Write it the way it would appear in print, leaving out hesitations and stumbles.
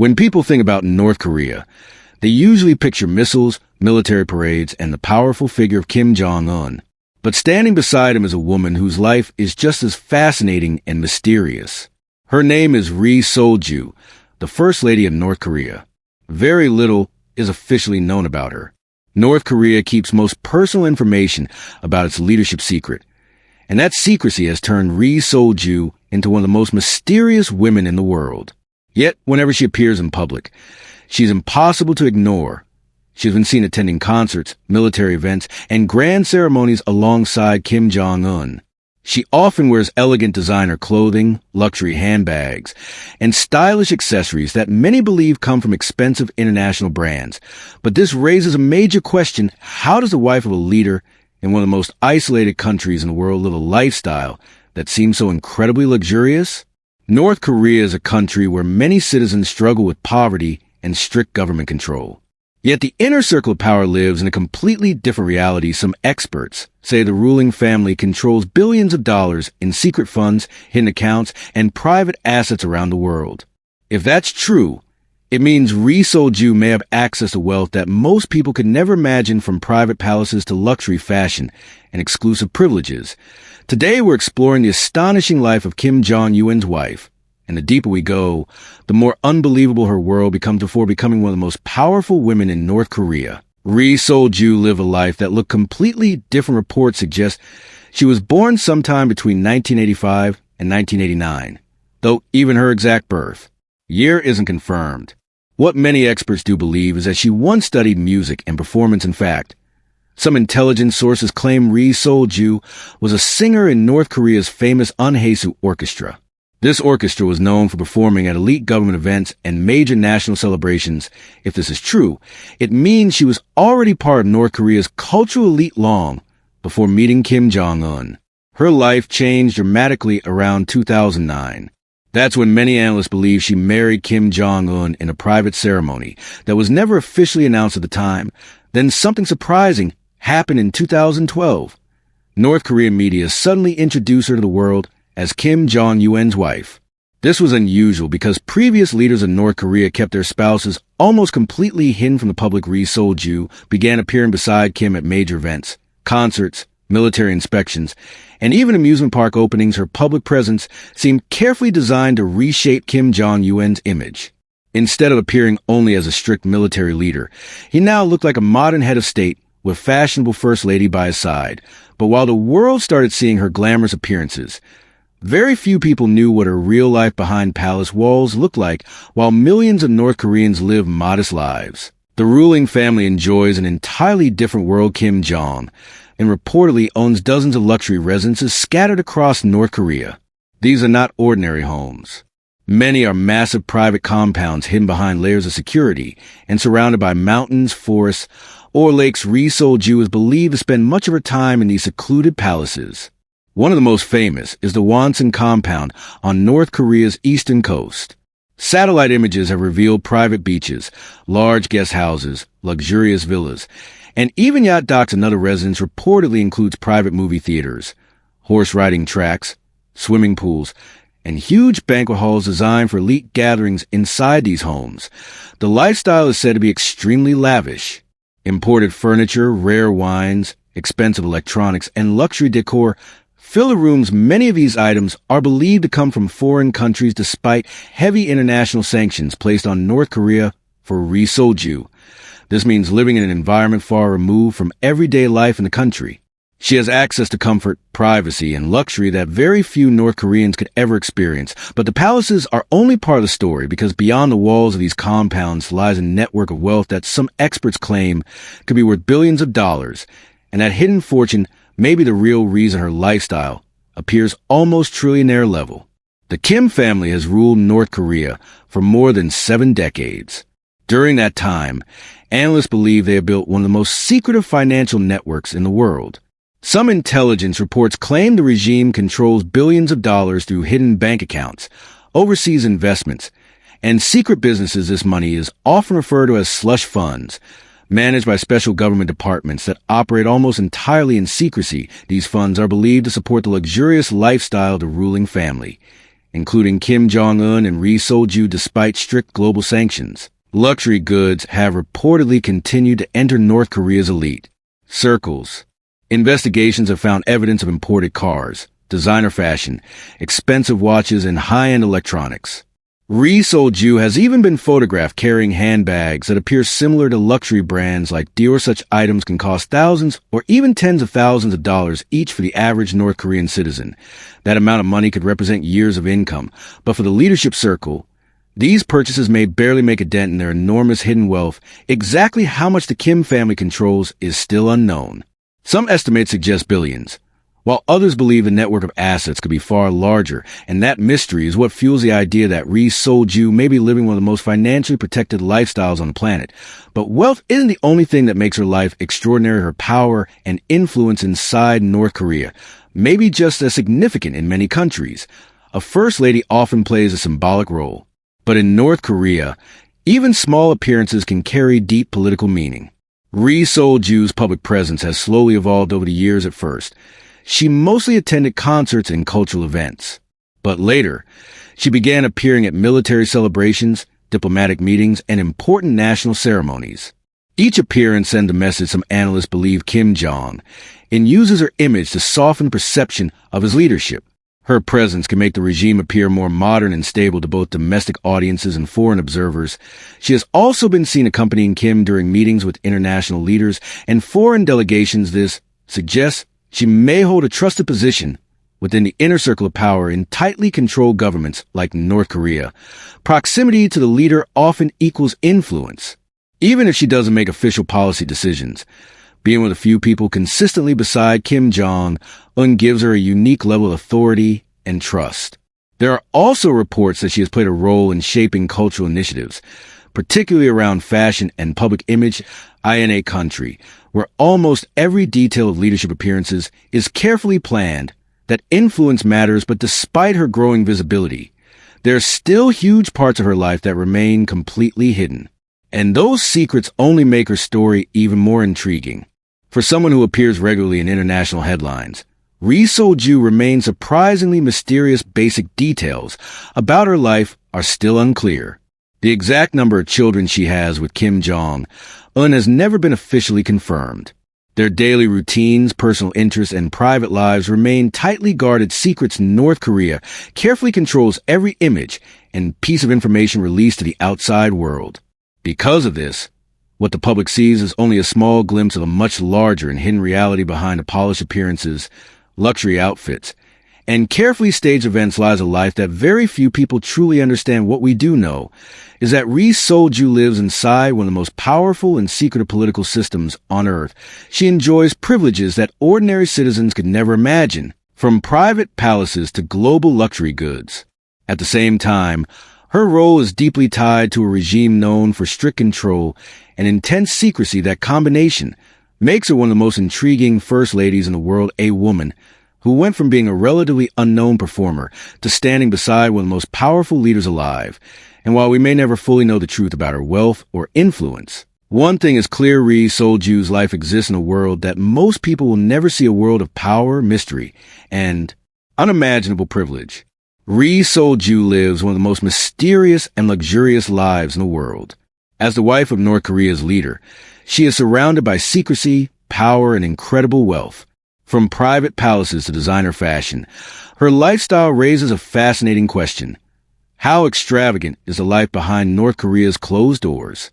When people think about North Korea, they usually picture missiles, military parades, and the powerful figure of Kim Jong Un. But standing beside him is a woman whose life is just as fascinating and mysterious. Her name is Ri Sol-ju, the First Lady of North Korea. Very little is officially known about her. North Korea keeps most personal information about its leadership secret, and that secrecy has turned Ri Sol-ju into one of the most mysterious women in the world. Yet, whenever she appears in public, she's impossible to ignore. She's been seen attending concerts, military events, and grand ceremonies alongside Kim Jong Un. She often wears elegant designer clothing, luxury handbags, and stylish accessories that many believe come from expensive international brands. But this raises a major question: how does the wife of a leader in one of the most isolated countries in the world live a lifestyle that seems so incredibly luxurious? North Korea is a country where many citizens struggle with poverty and strict government control. Yet the inner circle of power lives in a completely different reality. Some experts say the ruling family controls billions of dollars in secret funds, hidden accounts, and private assets around the world. If that's true, it means Ri Sol-ju may have access to wealth that most people could never imagine, from private palaces to luxury fashion and exclusive privileges. Today we're exploring the astonishing life of Kim Jong Un's wife. And the deeper we go, the more unbelievable her world becomes before becoming one of the most powerful women in North Korea. Ri Sol-ju lived a life that looked completely different. Reports suggest she was born sometime between 1985 and 1989, though even her exact birth year isn't confirmed. What many experts do believe is that she once studied music and performance. In fact, some intelligence sources claim Ri Sol-ju was a singer in North Korea's famous Unhaesu Orchestra. This orchestra was known for performing at elite government events and major national celebrations. If this is true, it means she was already part of North Korea's cultural elite long before meeting Kim Jong Un. Her life changed dramatically around 2009. That's when many analysts believe she married Kim Jong Un in a private ceremony that was never officially announced at the time. Then something surprising happened in 2012. North Korean media suddenly introduced her to the world as Kim Jong Un's wife. This was unusual because previous leaders of North Korea kept their spouses almost completely hidden from the public. Ri Sol-ju began appearing beside Kim at major events, concerts, military inspections, and even amusement park openings. Her public presence seemed carefully designed to reshape Kim Jong Un's image. Instead of appearing only as a strict military leader, he now looked like a modern head of state with fashionable first lady by his side. But while the world started seeing her glamorous appearances, very few people knew what her real life behind palace walls looked like. While millions of North Koreans live modest lives, the ruling family enjoys an entirely different world. Kim Jong Un reportedly owns dozens of luxury residences scattered across North Korea. These are not ordinary homes. Many are massive private compounds hidden behind layers of security and surrounded by mountains, forests, or lakes. Ri Sol-ju is believed to spend much of her time in these secluded palaces. One of the most famous is the Wonsan compound on North Korea's eastern coast. Satellite images have revealed private beaches, large guest houses, luxurious villas, and even yacht docks. Another residence reportedly includes private movie theaters, horse riding tracks, swimming pools, and huge banquet halls designed for elite gatherings. Inside these homes, the lifestyle is said to be extremely lavish. Imported furniture, rare wines, expensive electronics, and luxury decor fill the rooms. Many of these items are believed to come from foreign countries, despite heavy international sanctions placed on North Korea for Ri Sol-ju. This means living in an environment far removed from everyday life in the country. She has access to comfort, privacy, and luxury that very few North Koreans could ever experience. But the palaces are only part of the story, because beyond the walls of these compounds lies a network of wealth that some experts claim could be worth billions of dollars. And that hidden fortune may be the real reason her lifestyle appears almost trillionaire level. The Kim family has ruled North Korea for more than 7 decades. During that time, analysts believe they have built one of the most secretive financial networks in the world. Some intelligence reports claim the regime controls billions of dollars through hidden bank accounts, overseas investments, and secret businesses. This money is often referred to as slush funds, managed by special government departments that operate almost entirely in secrecy. These funds are believed to support the luxurious lifestyle of the ruling family. including Kim Jong Un and Ri Sol-ju despite strict global sanctions. Luxury goods have reportedly continued to enter North Korea's elite circles. Investigations have found evidence of imported cars, designer fashion, expensive watches, and high-end electronics. Ri Sol-ju has even been photographed carrying handbags that appear similar to luxury brands like Dior. Such items can cost thousands or even tens of thousands of dollars each for the average North Korean citizen. That amount of money could represent years of income, but for the leadership circle, these purchases may barely make a dent in their enormous hidden wealth. Exactly how much the Kim family controls is still unknown. Some estimates suggest billions, while others believe the network of assets could be far larger, and that mystery is what fuels the idea that Ri Sol-ju may be living one of the most financially protected lifestyles on the planet. But wealth isn't the only thing that makes her life extraordinary. Her power and influence inside North Korea may be just as significant in many countries. A first lady often plays a symbolic role. But in North Korea, even small appearances can carry deep political meaning. Ri Sol-ju's public presence has slowly evolved over the years. At first, she mostly attended concerts and cultural events. But later, she began appearing at military celebrations, diplomatic meetings, and important national ceremonies. Each appearance sends a message some analysts believe Kim Jong Un uses her image to soften the perception of his leadership. Her presence can make the regime appear more modern and stable to both domestic audiences and foreign observers. She has also been seen accompanying Kim during meetings with international leaders and foreign delegations. This suggests she may hold a trusted position within the inner circle of power in tightly controlled governments like North Korea. Proximity to the leader often equals influence, even if she doesn't make official policy decisions. Being with a few people consistently beside Kim Jong Un gives her a unique level of authority and trust. There are also reports that she has played a role in shaping cultural initiatives, particularly around fashion and public image. In a country where almost every detail of leadership appearances is carefully planned, that influence matters. But despite her growing visibility, there are still huge parts of her life that remain completely hidden. And those secrets only make her story even more intriguing. For someone who appears regularly in international headlines, Ri Sol-ju remains surprisingly mysterious. Basic details about her life are still unclear. The exact number of children she has with Kim Jong Un has never been officially confirmed. Their daily routines, personal interests, and private lives remain tightly guarded secrets. North Korea carefully controls every image and piece of information released to the outside world. Because of this, what the public sees is only a small glimpse of a much larger and hidden reality. Behind the polished appearances, luxury outfits, and carefully staged events lies a life that very few people truly understand. What we do know is that Ri Sol-ju lives inside one of the most powerful and secretive political systems on Earth. She enjoys privileges that ordinary citizens could never imagine, from private palaces to global luxury goods. At the same time, her role is deeply tied to a regime known for strict control and intense secrecy. That combination makes her one of the most intriguing first ladies in the world, a woman who went from being a relatively unknown performer to standing beside one of the most powerful leaders alive. And while we may never fully know the truth about her wealth or influence, one thing is clear: Ri Sol-ju's life exists in a world that most people will never see, a world of power, mystery, and unimaginable privilege. Ri Sol-ju lives one of the most mysterious and luxurious lives in the world. As the wife of North Korea's leader, she is surrounded by secrecy, power, and incredible wealth. From private palaces to designer fashion, her lifestyle raises a fascinating question. How extravagant is the life behind North Korea's closed doors?